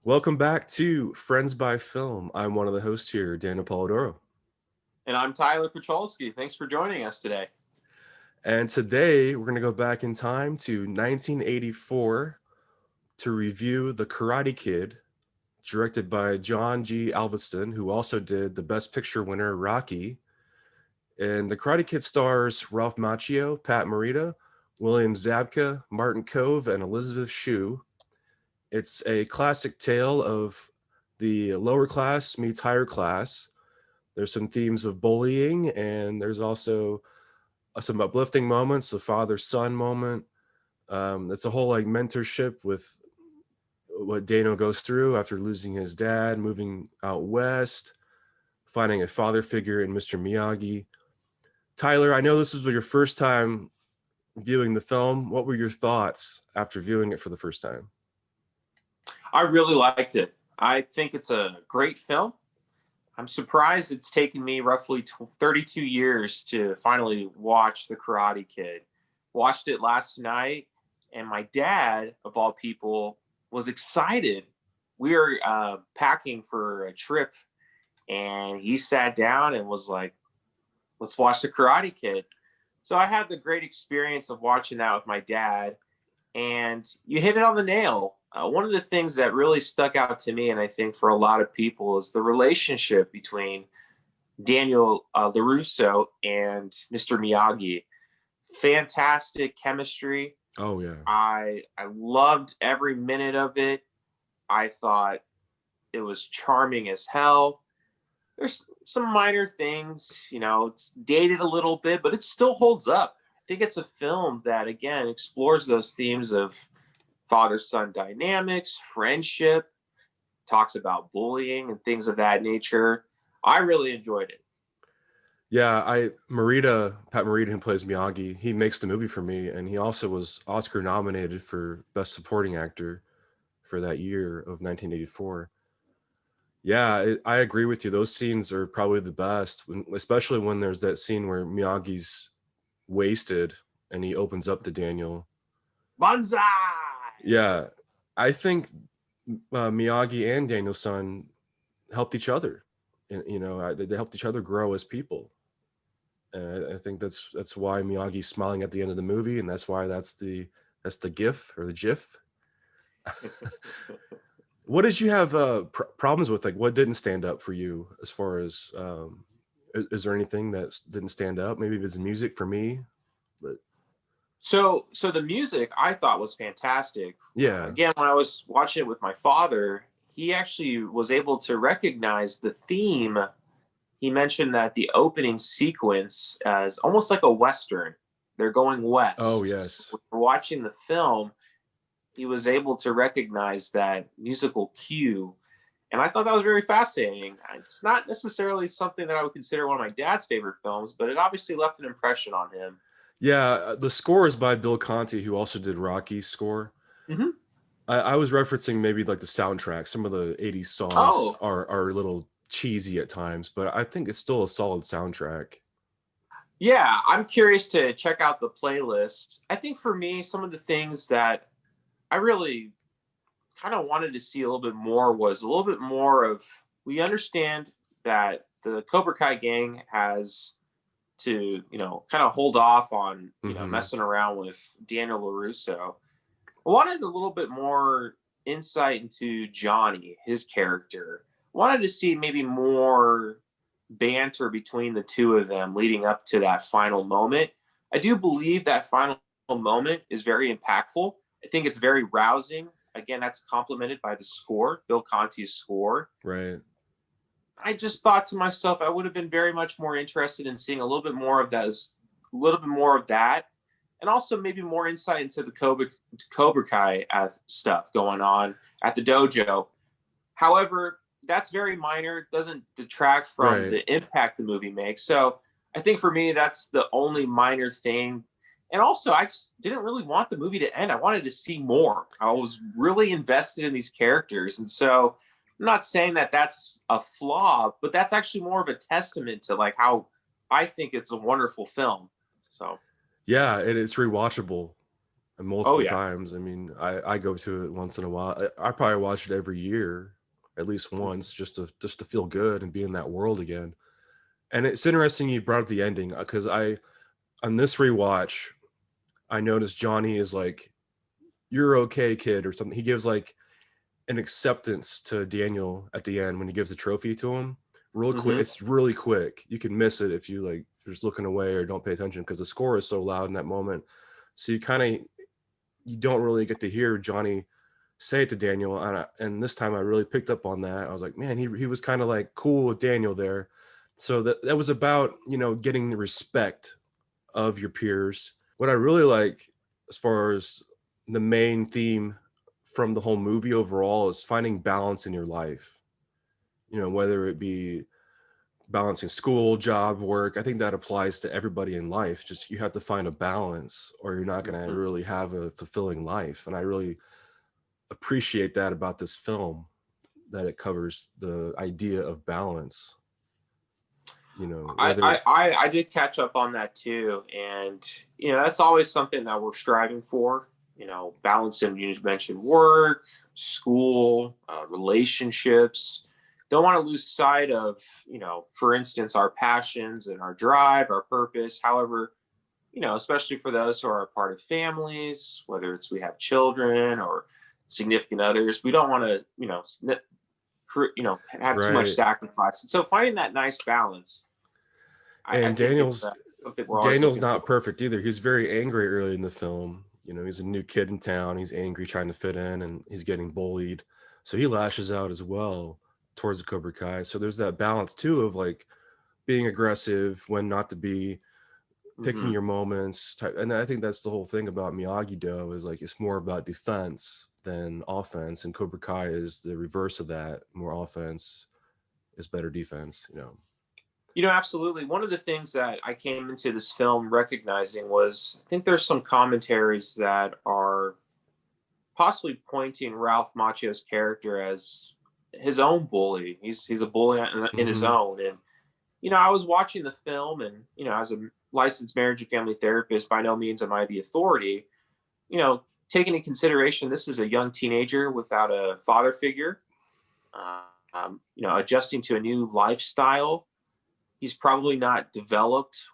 Welcome back to Friends by Film. I'm one of the hosts here, Daniel Polidoro. And I'm Tyler Pacholski. Thanks for joining us today. And today we're going to go back in time to 1984 to review The Karate Kid, directed by John G. Alveston, who also did the Best Picture winner, Rocky. And The Karate Kid stars Ralph Macchio, Pat Morita, William Zabka, Martin Kove, and Elizabeth Shue. It's a classic tale of the lower class meets higher class. There's some themes of bullying, and there's also some uplifting moments, a father-son moment. It's a whole like mentorship with what Dano goes through after losing his dad, moving out west, finding a father figure in Mr. Miyagi. Tyler, I know this was your first time viewing the film. What were your thoughts after viewing it for the first time? I really liked it. I think it's a great film. I'm surprised it's taken me roughly 32 years to finally watch The Karate Kid. Watched it last night, and my dad, of all people, was excited. We were packing for a trip, and he sat down and was like, let's watch The Karate Kid. So I had the great experience of watching that with my dad, and you hit it on the nail. One of the things that really stuck out to me, and I think for a lot of people, is the relationship between Daniel LaRusso and Mr. Miyagi. Fantastic chemistry. Oh yeah. I loved every minute of it. I thought it was charming as hell. There's some minor things, it's dated a little bit, but it still holds up. I think it's a film that, again, explores those themes of father-son dynamics, friendship, talks about bullying and things of that nature. I really enjoyed it. Yeah, Pat Morita, who plays Miyagi, he makes the movie for me, and he also was Oscar nominated for Best Supporting Actor for that year of 1984. Yeah, I agree with you. Those scenes are probably the best, especially when there's that scene where Miyagi's wasted and he opens up to Daniel. Banzai! Yeah, I think Miyagi and Daniel-san helped each other. And, they helped each other grow as people. And I think that's why Miyagi's smiling at the end of the movie, and that's why that's the GIF or the GIF. What did you have problems with? Like, what didn't stand up for you as far as is there anything that didn't stand up? Maybe it was the music for me, but So the music I thought was fantastic. yeah. Again, when I was watching it with my father, he actually was able to recognize the theme. He mentioned that the opening sequence is almost like a Western. They're going west. Oh yes. So when we're watching the film, he was able to recognize that musical cue. And I thought that was very fascinating. It's not necessarily something that I would consider one of my dad's favorite films, but it obviously left an impression on him. Yeah, the score is by Bill Conti, who also did Rocky's score. Mm-hmm. I was referencing maybe like the soundtrack. Some of the 80s songs Oh, are a little cheesy at times, but I think it's still a solid soundtrack. yeah. I'm curious to check out the playlist. I think for me, some of the things that I really kind of wanted to see a little bit more was a little bit more of, we understand that the Cobra Kai gang has to, kind of hold off on, Mm-hmm. messing around with Daniel LaRusso. I wanted a little bit more insight into Johnny, his character. I wanted to see maybe more banter between the two of them leading up to that final moment. I do believe that final moment is very impactful. I think it's very rousing. Again, that's complemented by the score, Bill Conti's score. Right. I just thought to myself, I would have been very much more interested in seeing a little bit more of those, a little bit more of that, and also maybe more insight into the Cobra Kai stuff going on at the dojo. However, that's very minor. It doesn't detract from Right. the impact the movie makes. So I think for me, that's the only minor thing. And also, I just didn't really want the movie to end. I wanted to see more. I was really invested in these characters. And so I'm not saying that that's a flaw, but that's actually more of a testament to like how I think it's a wonderful film. So Yeah, and it's rewatchable. Oh multiple yeah. times. I mean, I go to it once in a while. I probably watch it every year, at least Mhm. once, just to feel good and be in that world again. And it's interesting you brought up the ending because I on this rewatch I noticed Johnny is like, "You're okay, kid," or something. He gives like an acceptance to Daniel at the end when he gives the trophy to him. Real quick, Mhm. it's really quick. You can miss it if you like you're just looking away or don't pay attention because the score is so loud in that moment. So you don't really get to hear Johnny say it to Daniel. And this time I really picked up on that. I was like, man, he was kind of like cool with Daniel there. So that was about, getting the respect of your peers. What I really like as far as the main theme from the whole movie overall is finding balance in your life. Whether it be balancing school, job, work. I think that applies to everybody in life. Just you have to find a balance or you're not going to Mhm. really have a fulfilling life. And I really appreciate that about this film, that it covers the idea of balance, I, whether I I did catch up on that too, and that's always something that we're striving for. Balancing. You mentioned work, school, relationships. Don't want to lose sight of for instance, our passions and our drive, our purpose. However, especially for those who are a part of families, whether it's we have children or significant others, we don't want to have too much right. sacrifice. And so finding that nice balance, I And think it's something we're always Daniel's looking not for. perfect either. He's very angry early in the film. He's a new kid in town. He's angry, trying to fit in, and he's getting bullied. So he lashes out as well towards the Cobra Kai. So there's that balance too of like being aggressive when not to be, picking Hmm. your moments. And I think that's the whole thing about Miyagi-Do is like it's more about defense than offense, and Cobra Kai is the reverse of that. More offense is better defense. Absolutely. One of the things that I came into this film recognizing was I think there's some commentaries that are possibly pointing Ralph Macchio's character as his own bully. He's a bully in his Hmm. own. And I was watching the film, and as a licensed marriage and family therapist, by no means am I the authority. Taking into consideration this is a young teenager without a father figure, adjusting to a new lifestyle. He's probably not developed,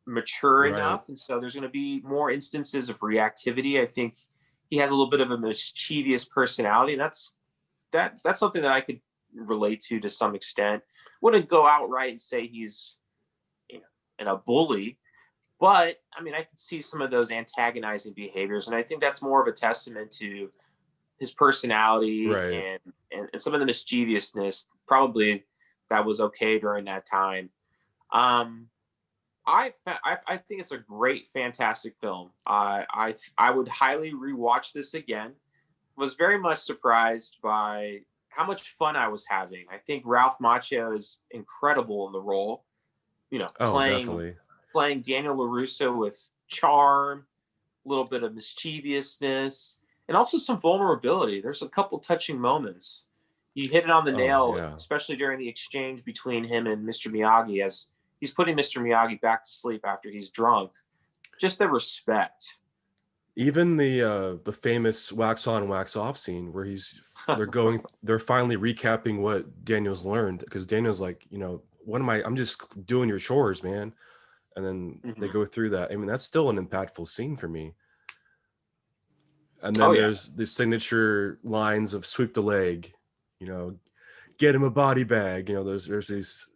mature Right. enough, and so there's going to be more instances of reactivity. I think he has a little bit of a mischievous personality, and that's something that I could relate to some extent. Wouldn't go outright and say he's you know and a bully, but I mean I could see some of those antagonizing behaviors, and I think that's more of a testament to his personality Right. and some of the mischievousness. Probably that was okay during that time. Um, I think it's a great, fantastic film. I would highly rewatch this again. Was very much surprised by how much fun I was having. I think Ralph Macchio is incredible in the role. Oh, definitely. Playing Daniel Larusso with charm, a little bit of mischievousness, and also some vulnerability. There's a couple touching moments. You hit it on the Oh, nail, yeah. especially during the exchange between him and Mr. Miyagi as he's putting Mr. Miyagi back to sleep after he's drunk. Just the respect. Even the famous wax on wax off scene where they're finally recapping what Daniel's learned, because Daniel's like, what am I'm just doing your chores, man. And then they Mhm. go through that. I mean, that's still an impactful scene for me. And Oh then yeah. there's the signature lines of sweep the leg, you know, get him a body bag. There's these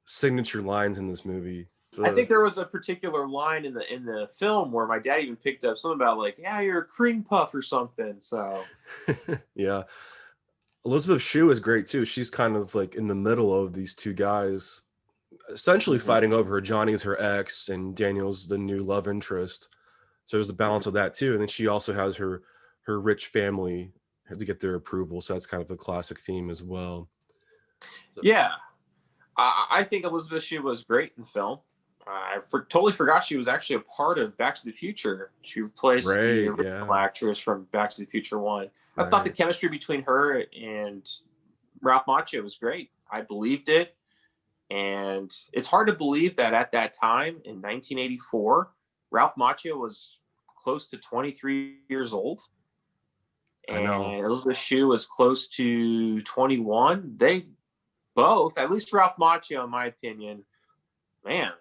signature lines in this movie. I So think there was a particular line in the film where my dad even picked up something about like, yeah, you're a cream puff or something. So yeah. Elizabeth Shue is great too. She's kind of like in the middle of these two guys, essentially mhm. fighting over her. Johnny's her ex, and Daniel's the new love interest. So there's a balance of that too. And then she also has her rich family to get their approval. So that's kind of a classic theme as well. So, Yeah, I think Elizabeth Shue was great in the film. Totally forgot she was actually a part of Back to the Future. She replaced the right. original Yeah. actress from Back to the Future One. I thought the Right. chemistry between her and Ralph Macchio was great. I believed it, and it's hard to believe that at that time in 1984, Ralph Macchio was close to 23 years old. I know. And Elizabeth Shue was close to 21. They both, at least Ralph Macchio, in my opinion, man,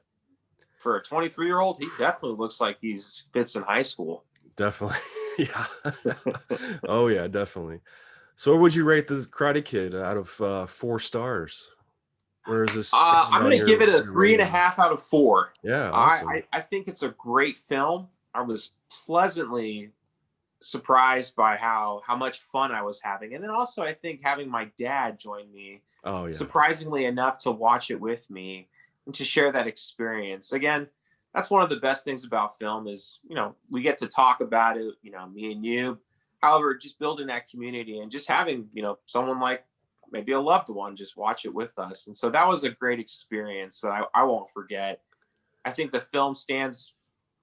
for a 23-year-old, he definitely looks like he's fits in high school. Definitely. Yeah. Oh yeah, definitely. So what would you rate this Karate Kid out of 4 stars? Where does this stand I'm on going to give it a your three and a rating? half out of 4. Yeah, awesome. I think it's a great film. I was pleasantly surprised by how much fun I was having, and then also I think having my dad join me, Oh yeah. surprisingly enough, to watch it with me and to share that experience. Again, that's one of the best things about film is, we get to talk about it, me and you. However, just building that community and just having, someone like maybe a loved one just watch it with us. And so that was a great experience that I won't forget. I think the film stands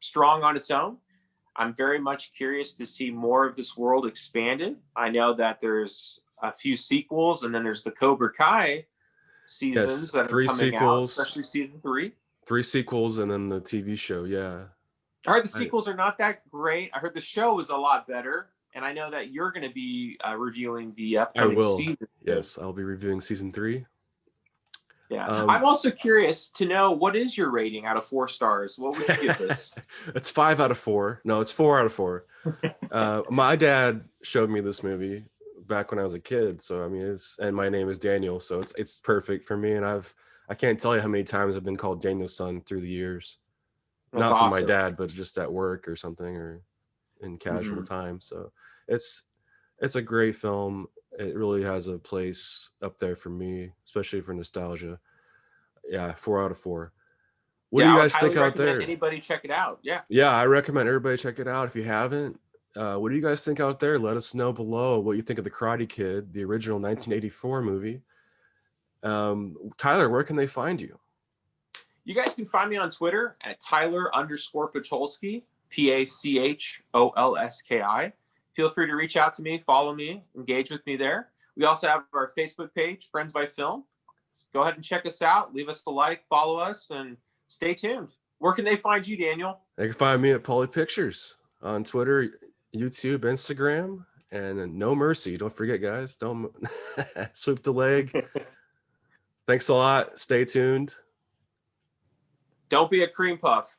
strong on its own. I'm very much curious to see more of this world expanded. I know that there's a few sequels, and then there's the Cobra Kai seasons Yes, that are three coming out, sequels, especially season 3. 3 sequels, and then the TV show. Yeah. I heard the I, sequels are not that great. I heard the show was a lot better, and I know that you're going to be reviewing the I upcoming will. season. Yes, I'll be reviewing season 3. Yeah, I'm Um, also curious to know, what is your rating out of 4 stars? What would you give this? it's 5 out of 4. No, it's 4 out of 4. My dad showed me this movie back when I was a kid, so I mean, and my name is Daniel, so it's perfect for me. And I can't tell you how many times I've been called Daniel's son through the years. That's Not from my awesome. dad, but just at work or something, or in casual Mm-hmm. time. So it's a great film. It really has a place up there for me, especially for nostalgia. Yeah, 4 out of 4. What do Yeah, you I would guys think highly out recommend there? anybody check it out. Yeah. Yeah, I recommend everybody check it out if you haven't. What do you guys think out there? Let us know below what you think of the Karate Kid, the original 1984 movie. Tyler, where can they find you? You guys can find me on Twitter at Tyler_Pacholski, Pacholski. Feel free to reach out to me, follow me, engage with me there. We also have our Facebook page, Friends by Film. Go ahead and check us out. Leave us a like, follow us, and stay tuned. Where can they find you, Daniel? They can find me at Poly Pictures on Twitter, YouTube, Instagram, and No Mercy. Don't forget, guys. Don't sweep the leg. Thanks a lot. Stay tuned. Don't be a cream puff.